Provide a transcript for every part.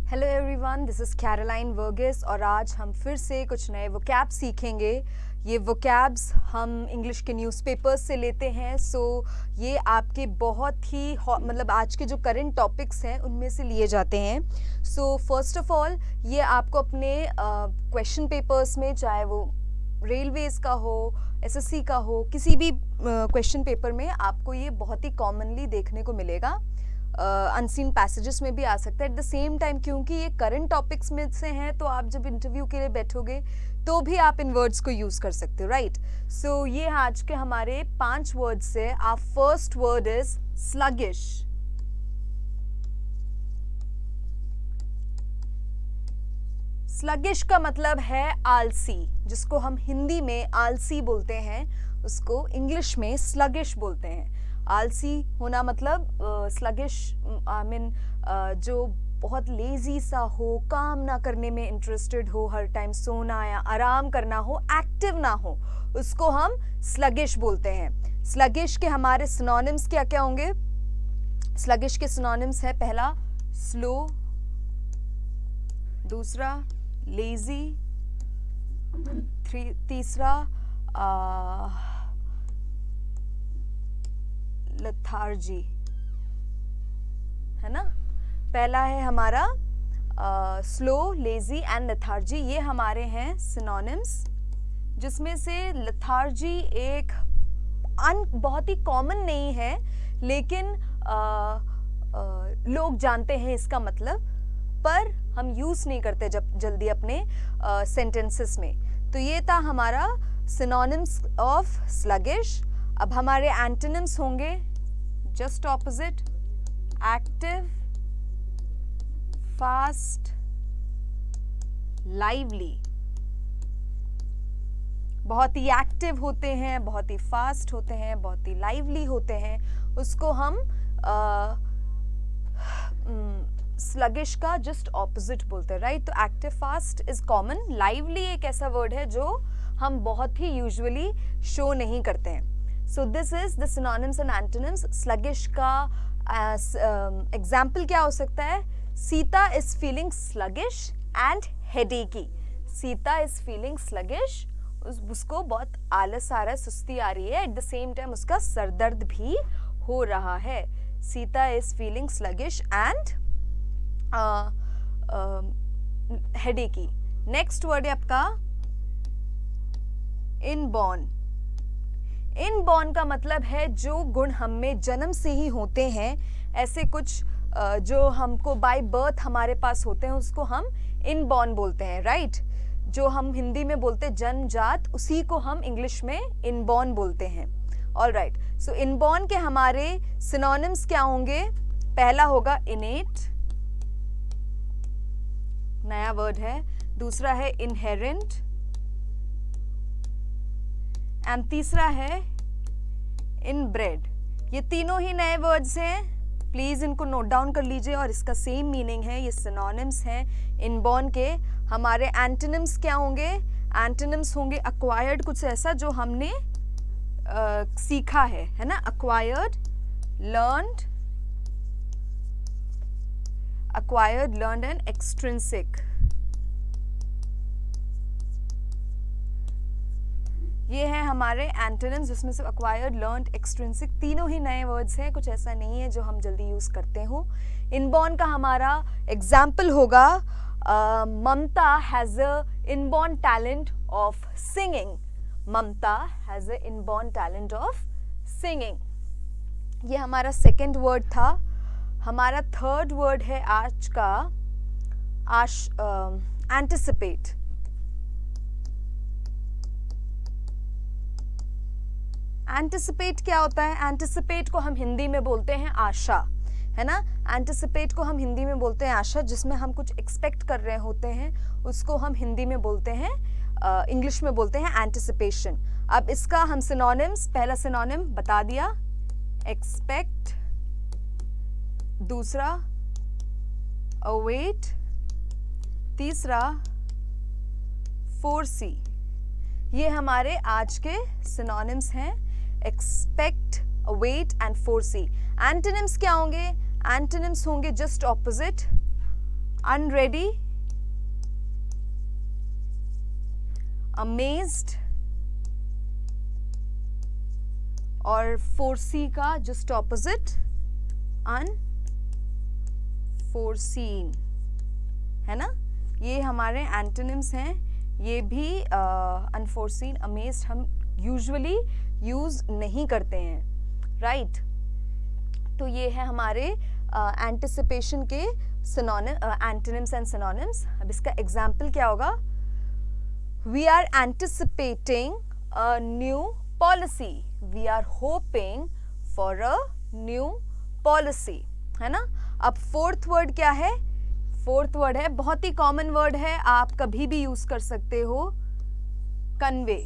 Hello everyone, this is Caroline Varghese और आज हम फिर से कुछ नए वोकैब सीखेंगे। ये वोकैब्स हम इंग्लिश के न्यूज़पेपर्स से लेते हैं। ये आपके बहुत ही मतलब आज के जो करंट टॉपिक्स हैं उनमें से लिए जाते हैं। फर्स्ट ऑफ ऑल ये आपको अपने क्वेश्चन पेपर्स में, चाहे वो रेलवेज़ का हो, एसएससी का हो, किसी भी क्वेश्चन पेपर में आपको ये बहुत ही कॉमनली देखने को मिलेगा। अनसीन पैसेजेस में भी आ सकता है एट द सेम टाइम, क्योंकि ये करंट टॉपिक्स में से हैं तो आप जब इंटरव्यू के लिए बैठोगे तो भी आप इन वर्ड्स को यूज़ कर सकते हो, राइट। ये आज के हमारे 5 वर्ड्स है। Our first word is sluggish. Sluggish का मतलब है आलसी, जिसको हम हिंदी में आलसी बोलते हैं, उसको इंग्लिश में स्लगिश बोलते हैं। आलसी होना मतलब स्लगिश जो बहुत लेजी सा हो, काम ना करने में इंटरेस्टेड हो, हर टाइम सोना या आराम करना हो, एक्टिव ना हो, उसको हम स्लगिश बोलते हैं। स्लगिश के हमारे सिनोनिम्स क्या क्या होंगे? स्लगिश के सिनोनिम्स है, पहला स्लो, दूसरा लेजी, तीसरा लेथार्जी, है ना। पहला है हमारा स्लो, लेजी एंड लेथार्जी, ये हमारे हैं सिनोनिम्स, जिसमें से लेथार्जी एक बहुत ही कॉमन नहीं है, लेकिन लोग जानते हैं इसका मतलब, पर हम यूज़ नहीं करते जब जल्दी अपने सेंटेंसेस में। तो ये था हमारा सिनोनिम्स ऑफ स्लगिश। अब हमारे एंटोनिम्स होंगे just opposite, active, fast, lively. बहुत ही एक्टिव होते हैं, बहुत ही फास्ट होते हैं, बहुत ही लाइवली होते हैं, उसको हम स्लगिश का जस्ट ऑपोजिट बोलते हैं, राइट। तो active, fast is common. Lively एक ऐसा वर्ड है जो हम बहुत ही यूजुअली शो नहीं करते हैं। So this is the synonyms and antonyms. Sluggish का एग्जाम्पल क्या हो सकता है? Sita is feeling sluggish and headachy. Sita is feeling sluggish, उसको बहुत आलस आ रहा है, सुस्ती आ रही है, एट द सेम टाइम उसका सरदर्द भी हो रहा है। Sita is feeling sluggish and headachy. Next word है आपका इनबॉर्न। इनबॉर्न का मतलब है जो गुण हम में जन्म से ही होते हैं, ऐसे कुछ जो हमको बाय बर्थ हमारे पास होते हैं, उसको हम इनबॉर्न बोलते हैं, राइट। जो हम हिंदी में बोलते हैं जन्मजात, उसी को हम इंग्लिश में इनबॉर्न बोलते हैं। ऑल राइट, सो इनबॉर्न के हमारे सिनोनिम्स क्या होंगे? पहला होगा इनेट, नया वर्ड है। दूसरा है इनहेरेंट एंड तीसरा है इनब्रेड। ये तीनों ही नए वर्ड्स हैं, प्लीज इनको नोट डाउन कर लीजिए और इसका सेम मीनिंग है, ये सिनोनिम्स हैं इनबॉर्न के। हमारे एंटोनिम्स क्या होंगे? एंटोनिम्स होंगे अक्वायर्ड, कुछ ऐसा जो हमने सीखा है ना। Acquired, learned, acquired, learned and extrinsic। ये है हमारे एंटोनिम्स, जिसमें से acquired, learned, extrinsic तीनों ही नए वर्ड्स हैं, कुछ ऐसा नहीं है जो हम जल्दी यूज करते हो। इनबॉर्न का हमारा एग्जाम्पल होगा Mamta has a inborn talent of singing. Mamta has a inborn talent of singing. ये हमारा सेकेंड वर्ड था। हमारा थर्ड वर्ड है आज का एंटिसिपेट। एंटिसिपेट क्या होता है? एंटिसिपेट को हम हिंदी में बोलते हैं आशा, है ना। एंटिसिपेट को हम हिंदी में बोलते हैं आशा, जिसमें हम कुछ एक्सपेक्ट कर रहे होते हैं, उसको हम हिंदी में बोलते हैं, इंग्लिश में बोलते हैं एंटिसिपेशन। अब इसका हम सिनोनिम्स, पहला सिनोनिम बता दिया एक्सपेक्ट, दूसरा अवेट, तीसरा फोरसी। ये हमारे आज के सिनोनिम्स हैं, expect, await and foresee. Antonyms क्या होंगे? एंटोनिम्स होंगे जस्ट ऑपोजिट, unready, amazed, और foresee का just opposite unforeseen, है ना। ये हमारे एंटोनिम्स हैं। ये भी अनफोर्सीन, अमेज्ड हम यूजुअली यूज नहीं करते हैं, राइट। तो ये है हमारे एंटिसिपेशन के एंटोनिम्स एंड सिनोनिम्स। अब इसका एग्जाम्पल क्या होगा? We are anticipating a new policy, we are hoping for a new policy, है ना। अब फोर्थ वर्ड क्या है? फोर्थ वर्ड है, बहुत ही कॉमन वर्ड है, आप कभी भी यूज कर सकते हो, कन्वे।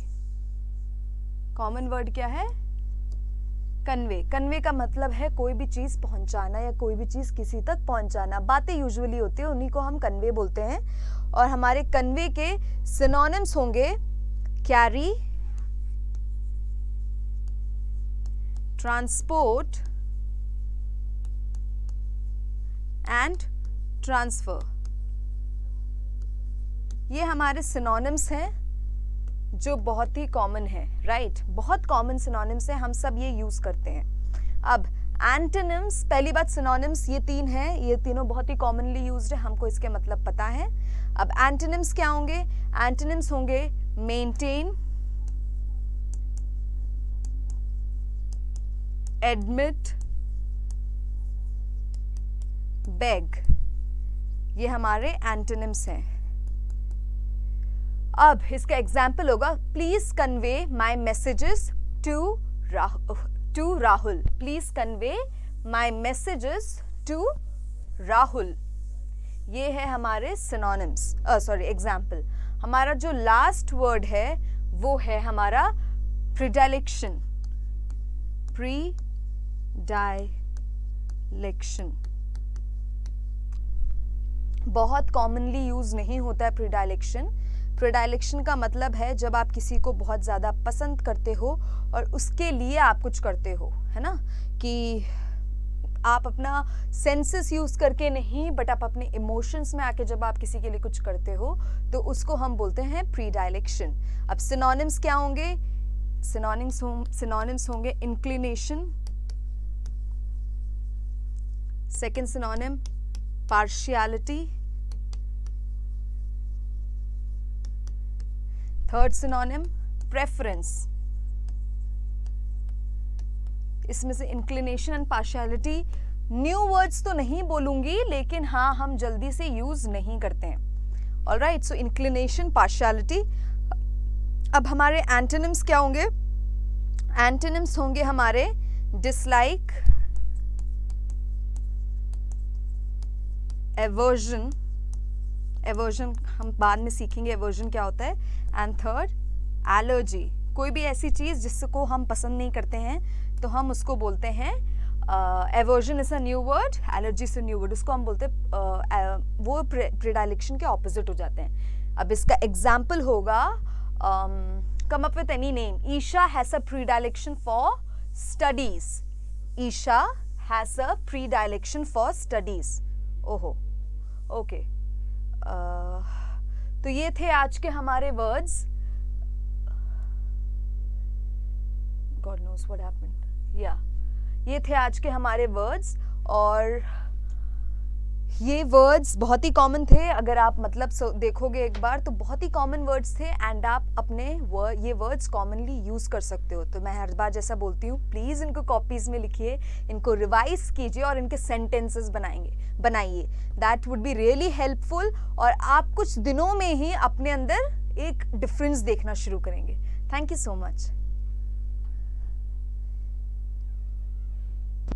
कॉमन वर्ड क्या है? कन्वे। कन्वे का मतलब है कोई भी चीज पहुंचाना या कोई भी चीज किसी तक पहुंचाना। बातें यूजुअली होती है, उन्हीं को हम कन्वे बोलते हैं। और हमारे कन्वे के सिनोनिम्स होंगे कैरी, ट्रांसपोर्ट एंड ट्रांसफर। ये हमारे सिनोनिम्स हैं जो बहुत ही कॉमन है, राइट। बहुत कॉमन सिनोनिम्स है, हम सब ये यूज करते हैं। अब एंटोनिम्स, पहली बात सिनोनिम्स ये तीन हैं, ये तीनों बहुत ही कॉमनली यूज्ड है, हमको इसके मतलब पता है। अब एंटोनिम्स क्या होंगे? एंटोनिम्स होंगे मेंटेन, एडमिट, बेग। ये हमारे एंटोनिम्स हैं। अब इसका एग्जाम्पल होगा, please convey my messages to Rahul. Please convey my messages to Rahul. ये है हमारे सिनोनिम्स, सॉरी एग्जाम्पल। हमारा जो लास्ट वर्ड है वो है हमारा प्रीडायलेक्शन। प्रीडायलेक्शन बहुत कॉमनली यूज नहीं होता है प्रीडायलेक्शन। प्रीडायलेक्शन का मतलब है जब आप किसी को बहुत ज़्यादा पसंद करते हो और उसके लिए आप कुछ करते हो, है ना, कि आप अपना सेंसेस यूज करके नहीं, बट आप अपने इमोशंस में आके जब आप किसी के लिए कुछ करते हो तो उसको हम बोलते हैं प्रीडायलेक्शन। अब सिनोनिम्स क्या होंगे? सिनोनिम्स होंगे inclination, second synonym partiality, third synonym preference. इसमें से inclination and partiality new words तो नहीं बोलूंगी, लेकिन हाँ हम जल्दी से यूज नहीं करते हैं। ऑलराइट, सो इंक्लिनेशन, पार्शियलिटी। अब हमारे एंटोनिम्स क्या होंगे? एंटोनिम्स होंगे हमारे डिसलाइक, एवर्जन। एवर्जन हम बाद में सीखेंगे एवर्जन क्या होता है। And third allergy. कोई भी ऐसी चीज जिसको हम पसंद नहीं करते हैं तो हम उसको बोलते हैं, aversion is a new word, allergy is a new word, उसको हम बोलते हैं वो प्रीडायलेक्शन के ऑपोजिट हो जाते हैं। अब इसका एग्जाम्पल होगा, come up with any name. Isha has a predilection for studies. Isha has a predilection for studies. Oho, okay. तो ये थे आज के हमारे words. God knows what happened. Yeah, ये थे आज के हमारे वर्ड्स। और ये वर्ड्स बहुत ही कॉमन थे, अगर आप मतलब देखोगे एक बार तो बहुत ही कॉमन वर्ड्स थे, एंड आप अपने ये वर्ड्स कॉमनली यूज कर सकते हो। तो मैं हर बार जैसा बोलती हूँ, प्लीज इनको कॉपीज में लिखिए, इनको रिवाइज कीजिए और इनके सेंटेंसेस बनाइए। That would be really helpful, और आप कुछ दिनों में ही अपने अंदर एक डिफरेंस देखना शुरू करेंगे। Thank you so much.